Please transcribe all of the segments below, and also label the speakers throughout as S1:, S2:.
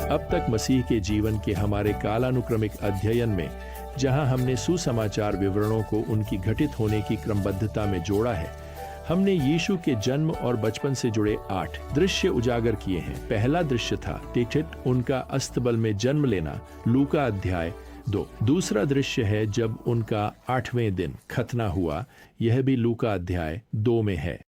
S1: अब तक मसीह के जीवन के हमारे कालानुक्रमिक अध्ययन में जहां हमने सुसमाचार विवरणों को उनकी घटित होने की क्रमबद्धता में जोड़ा है, हमने यीशु के जन्म और बचपन से जुड़े 8 दृश्य उजागर किए हैं। पहला दृश्य था टिटिट उनका अस्तबल में जन्म लेना, लूका अध्याय 2। दूसरा दृश्य है जब उनका 8वें दिन खतना हुआ, यह भी लूका अध्याय 2 में है।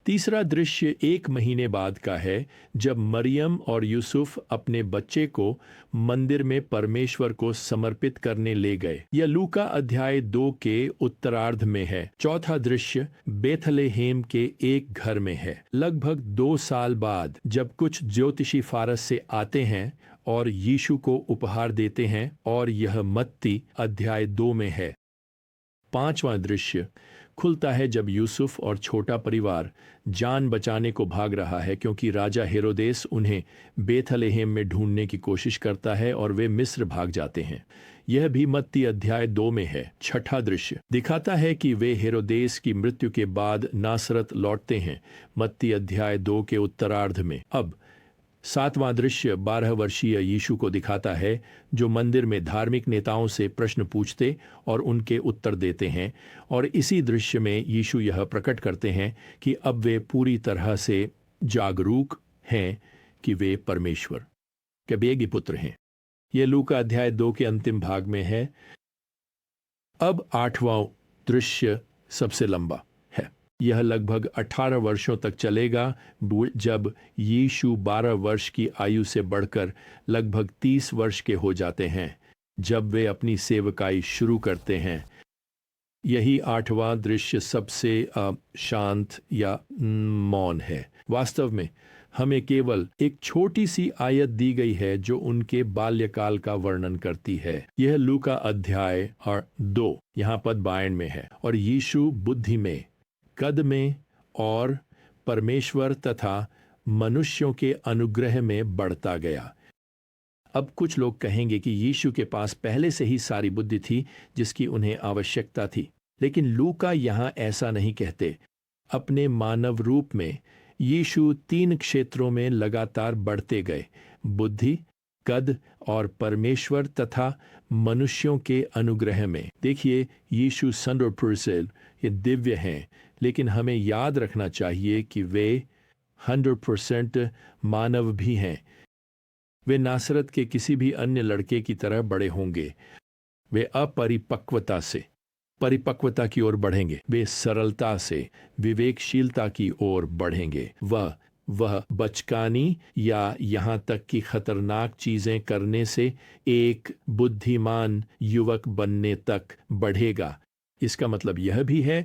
S1: तीसरा दृश्य 1 महीने बाद का है जब मरियम और यूसुफ अपने बच्चे को मंदिर में परमेश्वर को समर्पित करने ले गए, यह लूका अध्याय 2 के उत्तरार्ध में है। चौथा दृश्य बेथलेहेम के एक घर में है, लगभग 2 साल बाद, जब कुछ ज्योतिषी फारस से आते हैं और यीशु को उपहार देते हैं, और यह मत्ती अध्याय 2 में है। पांचवां दृश्य खुलता है जब यूसुफ और छोटा परिवार जान बचाने को भाग रहा है, क्योंकि राजा हेरोदेस उन्हें बेथलेहेम में ढूंढने की कोशिश करता है और वे मिस्र भाग जाते हैं, यह भी मत्ती अध्याय 2 में है। छठा दृश्य दिखाता है कि वे हेरोदेस की मृत्यु के बाद नासरत लौटते हैं, मत्ती अध्याय 2 के उत्तरार्ध में। अब 7वां दृश्य 12 वर्षीय यीशु को दिखाता है, जो मंदिर में धार्मिक नेताओं से प्रश्न पूछते और उनके उत्तर देते हैं, और इसी दृश्य में यीशु यह प्रकट करते हैं कि अब वे पूरी तरह से जागरूक हैं कि वे परमेश्वर के बेगी पुत्र हैं। यह लूका अध्याय 2 के अंतिम भाग में है। अब 8वां दृश्य सबसे लंबा है, यह लगभग 18 वर्षों तक चलेगा, जब यीशु 12 वर्ष की आयु से बढ़कर लगभग 30 वर्ष के हो जाते हैं, जब वे अपनी सेवकाई शुरू करते हैं। यही 8वां दृश्य सबसे शांत या मौन है। वास्तव में हमें केवल एक छोटी सी आयत दी गई है जो उनके बाल्यकाल का वर्णन करती है। यह लूका अध्याय 2 यहाँ पद 52 में है। और यीशु बुद्धि में, कद में और परमेश्वर तथा मनुष्यों के अनुग्रह में बढ़ता गया। अब कुछ लोग कहेंगे कि यीशु के पास पहले से ही सारी बुद्धि थी जिसकी उन्हें आवश्यकता थी, लेकिन लूका यहाँ ऐसा नहीं कहते। अपने मानव रूप में यीशु 3 क्षेत्रों में लगातार बढ़ते गए, बुद्धि, कद और परमेश्वर तथा मनुष्यों के अनुग्रह में। देखिए, यीशु 100% ये दिव्य हैं, लेकिन हमें याद रखना चाहिए कि वे 100% मानव भी हैं। वे नासरत के किसी भी अन्य लड़के की तरह बड़े होंगे। वे अपरिपक्वता से परिपक्वता की ओर बढ़ेंगे, वे सरलता से विवेकशीलता की ओर बढ़ेंगे। वह बचकानी या यहाँ तक कि खतरनाक चीजें करने से एक बुद्धिमान युवक बनने तक बढ़ेगा। इसका मतलब यह भी है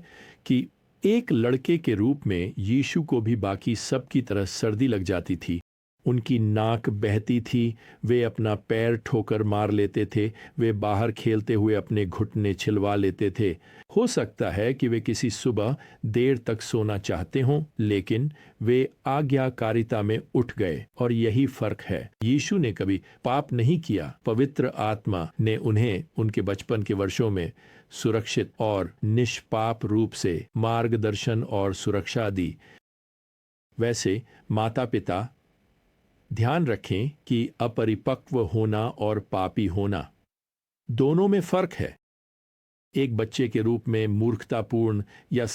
S1: कि एक लड़के के रूप में यीशु को भी बाकी सब की तरह सर्दी लग जाती थी। उनकी नाक बहती थी, वे अपना पैर ठोकर मार लेते थे, वे बाहर खेलते हुए अपने घुटने छिलवा लेते थे। हो सकता है कि वे किसी सुबह देर तक सोना चाहते हों, लेकिन वे आज्ञाकारिता में उठ गए, और यही फर्क है। यीशु ने कभी पाप नहीं किया। पवित्र आत्मा ने उन्हें उनके बचपन के वर्षों में सुरक्षित और निष्पाप रूप से मार्गदर्शन और सुरक्षा दी। वैसे माता पिता ध्यान रखें कि अपरिपक्व होना और पापी होना दोनों में फर्क है। एक बच्चे के रूप में मूर्खतापूर्ण या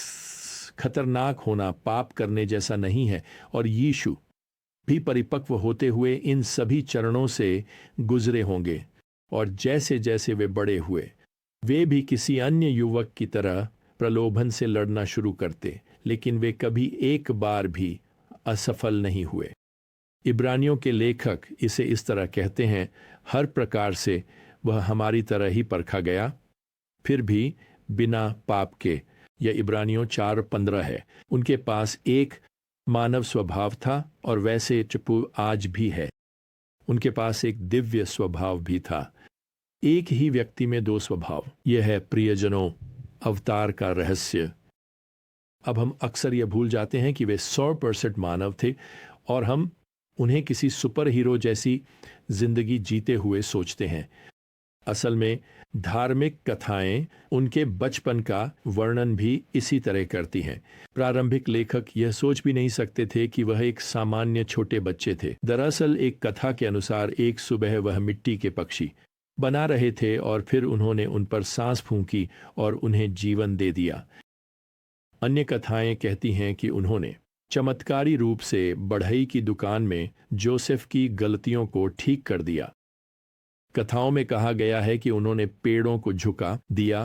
S1: खतरनाक होना पाप करने जैसा नहीं है, और यीशु भी परिपक्व होते हुए इन सभी चरणों से गुजरे होंगे, और जैसे जैसे वे बड़े हुए, वे भी किसी अन्य युवक की तरह प्रलोभन से लड़ना शुरू करते, लेकिन वे कभी एक बार भी असफल नहीं हुए। इब्रानियों के लेखक इसे इस तरह कहते हैं, हर प्रकार से वह हमारी तरह ही परखा गया, फिर भी बिना पाप के। यह इब्रानियों 4:15 है। उनके पास एक मानव स्वभाव था, और वैसे चुपू आज भी है। उनके पास एक दिव्य स्वभाव भी था। एक ही व्यक्ति में 2 स्वभाव, यह है प्रियजनों अवतार का रहस्य। अब हम अक्सर यह भूल जाते हैं कि वे 100% मानव थे, और हम उन्हें किसी सुपर हीरो जैसी जिंदगी जीते हुए सोचते हैं। असल में धार्मिक कथाएं उनके बचपन का वर्णन भी इसी तरह करती हैं। प्रारंभिक लेखक यह सोच भी नहीं सकते थे कि वह एक सामान्य छोटे बच्चे थे। दरअसल एक कथा के अनुसार एक सुबह वह मिट्टी के पक्षी बना रहे थे और फिर उन्होंने उन पर सांस फूंकी और उन्हें जीवन दे दिया। अन्य कथाएं कहती हैं कि उन्होंने चमत्कारी रूप से बढ़ई की दुकान में जोसेफ की गलतियों को ठीक कर दिया। कथाओं में कहा गया है कि उन्होंने पेड़ों को झुका दिया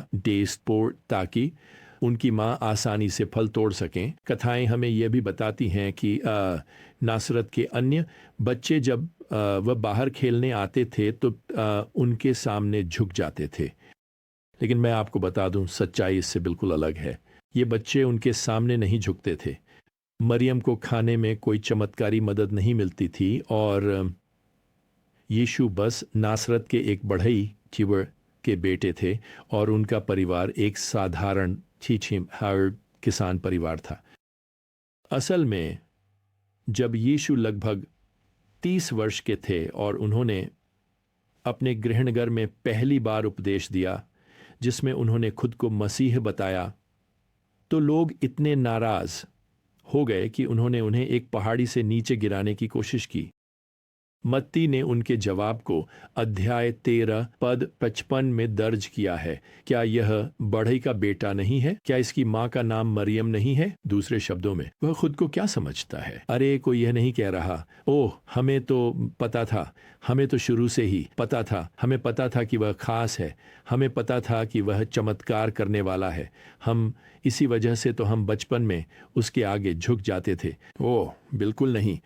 S1: ताकि उनकी मां आसानी से फल तोड़ सकें। कथाएं हमें यह भी बताती हैं कि नासरत के अन्य बच्चे जब वह बाहर खेलने आते थे तो उनके सामने झुक जाते थे। लेकिन मैं आपको बता दूं, सच्चाई इससे बिल्कुल अलग है। ये बच्चे उनके सामने नहीं झुकते थे। मरियम को खाने में कोई चमत्कारी मदद नहीं मिलती थी और यीशु बस नासरत के एक बढ़ई चिवर के बेटे थे और उनका परिवार एक साधारण छीछीहार किसान परिवार था। असल में जब यीशु लगभग 30 वर्ष के थे और उन्होंने अपने गृहनगर में पहली बार उपदेश दिया जिसमें उन्होंने खुद को मसीह बताया, तो लोग इतने नाराज हो गए कि उन्होंने उन्हें एक पहाड़ी से नीचे गिराने की कोशिश की। मत्ती ने उनके जवाब को अध्याय 13 पद 55 में दर्ज किया है। क्या यह बढ़ई का बेटा नहीं है? क्या इसकी मां का नाम मरियम नहीं है? दूसरे शब्दों में वह खुद को क्या समझता है? अरे कोई यह नहीं कह रहा, ओह हमें तो पता था, हमें तो शुरू से ही पता था, हमें पता था कि वह खास है, हमें पता था कि वह चमत्कार करने वाला है, हम इसी वजह से तो हम बचपन में उसके आगे झुक जाते थे। ओह बिल्कुल नहीं।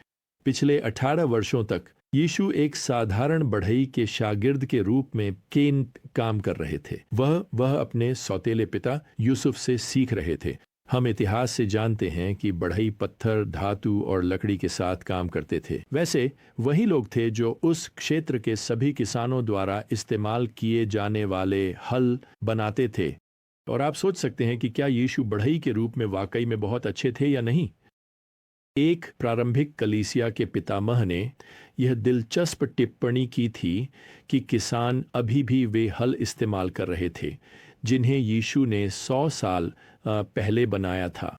S1: पिछले 18 वर्षों तक यीशु एक साधारण बढ़ई के शागिर्द के रूप में केन काम कर रहे थे। वह अपने सौतेले पिता यूसुफ से सीख रहे थे। हम इतिहास से जानते हैं कि बढ़ई पत्थर, धातु और लकड़ी के साथ काम करते थे। वैसे वही लोग थे जो उस क्षेत्र के सभी किसानों द्वारा इस्तेमाल किए जाने वाले हल बनाते थे। और आप सोच सकते हैं कि क्या यीशु बढ़ई के रूप में वाकई में बहुत अच्छे थे या नहीं। एक प्रारंभिक कलीसिया के पितामह ने यह दिलचस्प टिप्पणी की थी कि किसान अभी भी वे हल इस्तेमाल कर रहे थे जिन्हें यीशु ने 100 साल पहले बनाया था।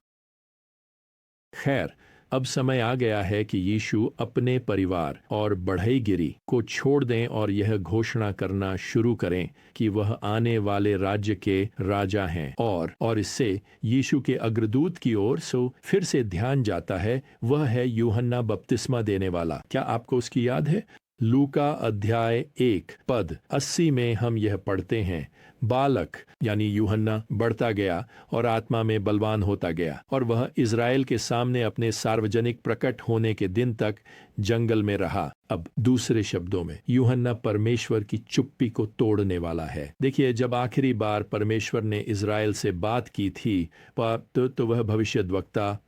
S1: खैर, अब समय आ गया है कि यीशु अपने परिवार और बढ़ईगिरी को छोड़ दें और यह घोषणा करना शुरू करें कि वह आने वाले राज्य के राजा हैं। और इससे यीशु के अग्रदूत की ओर फिर से ध्यान जाता है। वह है यूहन्ना बपतिस्मा देने वाला। क्या आपको उसकी याद है? लूका अध्याय 1 पद 80 में हम यह पढ़ते हैं, बालक यानी यूहन्ना बढ़ता गया और आत्मा में बलवान होता गया और वह इज़राइल के सामने अपने सार्वजनिक प्रकट होने के दिन तक जंगल में रहा। अब दूसरे शब्दों में यूहन्ना परमेश्वर की चुप्पी को तोड़ने वाला है। देखिए, जब आखिरी बार परमेश्वर ने इज़राइल से बात की थी तो वह भविष्यद्वक्ता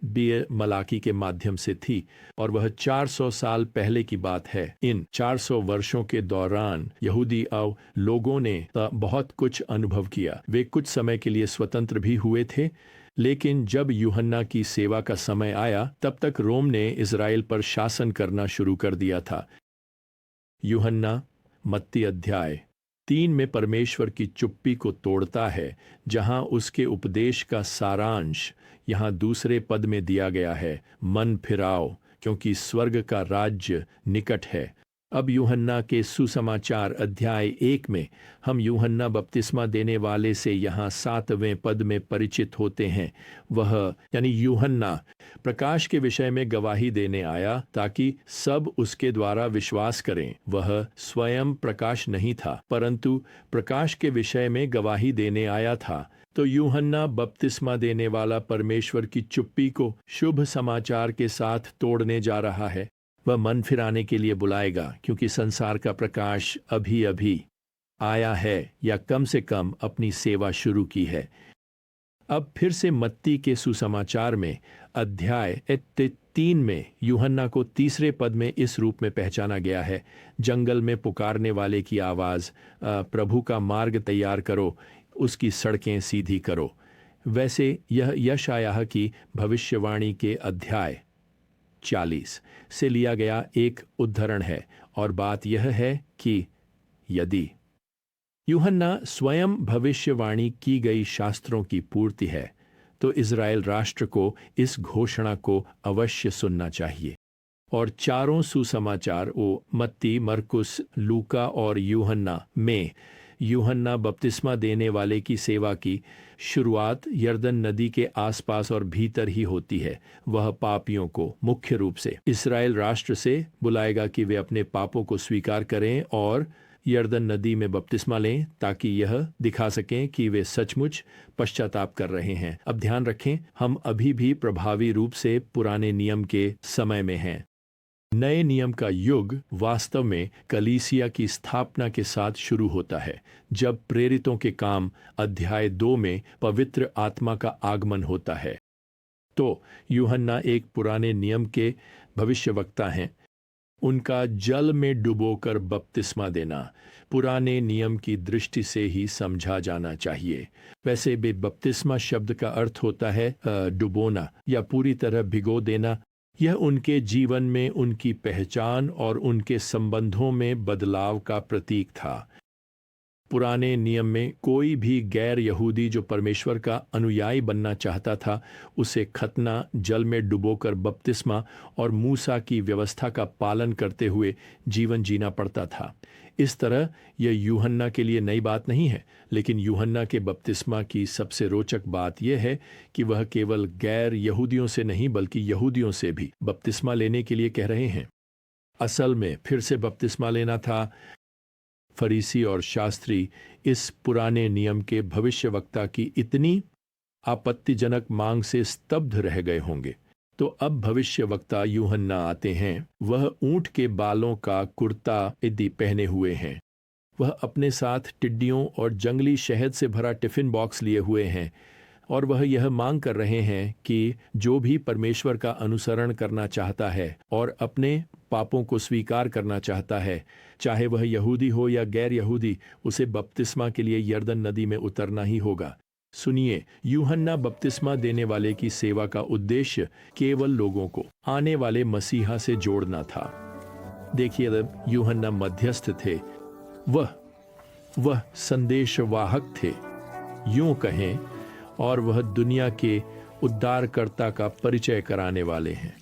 S1: मलाकी के माध्यम से थी और वह 400 साल पहले की बात है। इन 400 वर्षों के दौरान यहूदी लोगों ने बहुत कुछ अनुभव किया। वे कुछ समय के लिए स्वतंत्र भी हुए थे, लेकिन जब यूहन्ना की सेवा का समय आया तब तक रोम ने इज़राइल पर शासन करना शुरू कर दिया था। यूहन्ना मत्ती अध्याय 3 में परमेश्वर की चुप्पी को तोड़ता है, जहां उसके उपदेश का सारांश यहां दूसरे पद में दिया गया है, मन फिराओ क्योंकि स्वर्ग का राज्य निकट है। अब यूहन्ना के सुसमाचार अध्याय 1 में हम यूहन्ना बपतिस्मा देने वाले से यहाँ 7वें पद में परिचित होते हैं। वह यानी यूहन्ना प्रकाश के विषय में गवाही देने आया ताकि सब उसके द्वारा विश्वास करें। वह स्वयं प्रकाश नहीं था, परंतु प्रकाश के विषय में गवाही देने आया था। तो यूहन्ना बपतिस्मा देने वाला परमेश्वर की चुप्पी को शुभ समाचार के साथ तोड़ने जा रहा है। वह मन फिराने के लिए बुलाएगा क्योंकि संसार का प्रकाश अभी अभी आया है या कम से कम अपनी सेवा शुरू की है। अब फिर से मत्ती के सुसमाचार में अध्याय 3 में यूहन्ना को तीसरे पद में इस रूप में पहचाना गया है, जंगल में पुकारने वाले की आवाज़, प्रभु का मार्ग तैयार करो, उसकी सड़कें सीधी करो। वैसे यह यशायाह की भविष्यवाणी के अध्याय 40 से लिया गया एक उद्धरण है और बात यह है कि यदि यूहन्ना स्वयं भविष्यवाणी की गई शास्त्रों की पूर्ति है, तो इज़राइल राष्ट्र को इस घोषणा को अवश्य सुनना चाहिए। और चारों सुसमाचार वो मत्ती, मरकुस, लूका और यूहन्ना में यूहन्ना बपतिस्मा देने वाले की सेवा की शुरुआत यरदन नदी के आसपास और भीतर ही होती है। वह पापियों को मुख्य रूप से इस्राएल राष्ट्र से बुलाएगा कि वे अपने पापों को स्वीकार करें और यरदन नदी में बपतिस्मा लें, ताकि यह दिखा सकें कि वे सचमुच पश्चाताप कर रहे हैं। अब ध्यान रखें, हम अभी भी प्रभावी रूप से पुराने नियम के समय में हैं। नए नियम का युग वास्तव में कलीसिया की स्थापना के साथ शुरू होता है, जब प्रेरितों के काम अध्याय 2 में पवित्र आत्मा का आगमन होता है। तो यूहन्ना एक पुराने नियम के भविष्यवक्ता हैं। उनका जल में डुबोकर बपतिस्मा देना पुराने नियम की दृष्टि से ही समझा जाना चाहिए। वैसे भी बपतिस्मा शब्द का अर्थ होता है डुबोना या पूरी तरह भिगो देना। यह उनके जीवन में उनकी पहचान और उनके संबंधों में बदलाव का प्रतीक था। पुराने नियम में कोई भी गैर यहूदी जो परमेश्वर का अनुयायी बनना चाहता था, उसे खतना, जल में डुबोकर बपतिस्मा और मूसा की व्यवस्था का पालन करते हुए जीवन जीना पड़ता था। इस तरह यह यूहन्ना के लिए नई बात नहीं है, लेकिन यूहन्ना के बपतिस्मा की सबसे रोचक बात यह है कि वह केवल गैर यहूदियों से नहीं बल्कि यहूदियों से भी बपतिस्मा लेने के लिए कह रहे हैं। असल में फिर से बपतिस्मा लेना था। फरीसी और शास्त्री इस पुराने नियम के भविष्यवक्ता की इतनी आपत्तिजनक मांग से स्तब्ध रह गए होंगे। तो अब भविष्यवक्ता यूहन्ना आते हैं। वह ऊंट के बालों का कुर्ता इदी पहने हुए हैं। वह अपने साथ टिड्डियों और जंगली शहद से भरा टिफिन बॉक्स लिए हुए हैं और वह यह मांग कर रहे हैं कि जो भी परमेश्वर का अनुसरण करना चाहता है और अपने पापों को स्वीकार करना चाहता है, चाहे वह यहूदी हो या गैर यहूदी, उसे बपतिस्मा के लिए यरदन नदी में उतरना ही होगा। सुनिए, यूहन्ना बपतिस्मा देने वाले की सेवा का उद्देश्य केवल लोगों को आने वाले मसीहा से जोड़ना था। देखिए, जब यूहन्ना मध्यस्थ थे, वह संदेशवाहक थे, यूं कहें, और वह दुनिया के उद्धारकर्ता का परिचय कराने वाले हैं।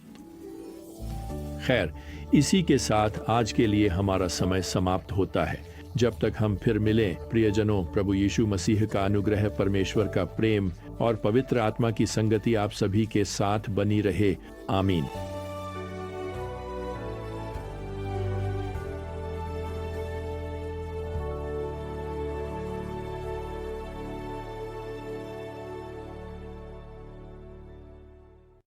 S1: खैर, इसी के साथ आज के लिए हमारा समय समाप्त होता है। जब तक हम फिर मिलें, प्रियजनों, प्रभु यीशु मसीह का अनुग्रह, परमेश्वर का प्रेम और पवित्र आत्मा की संगति आप सभी के साथ बनी रहे। आमीन।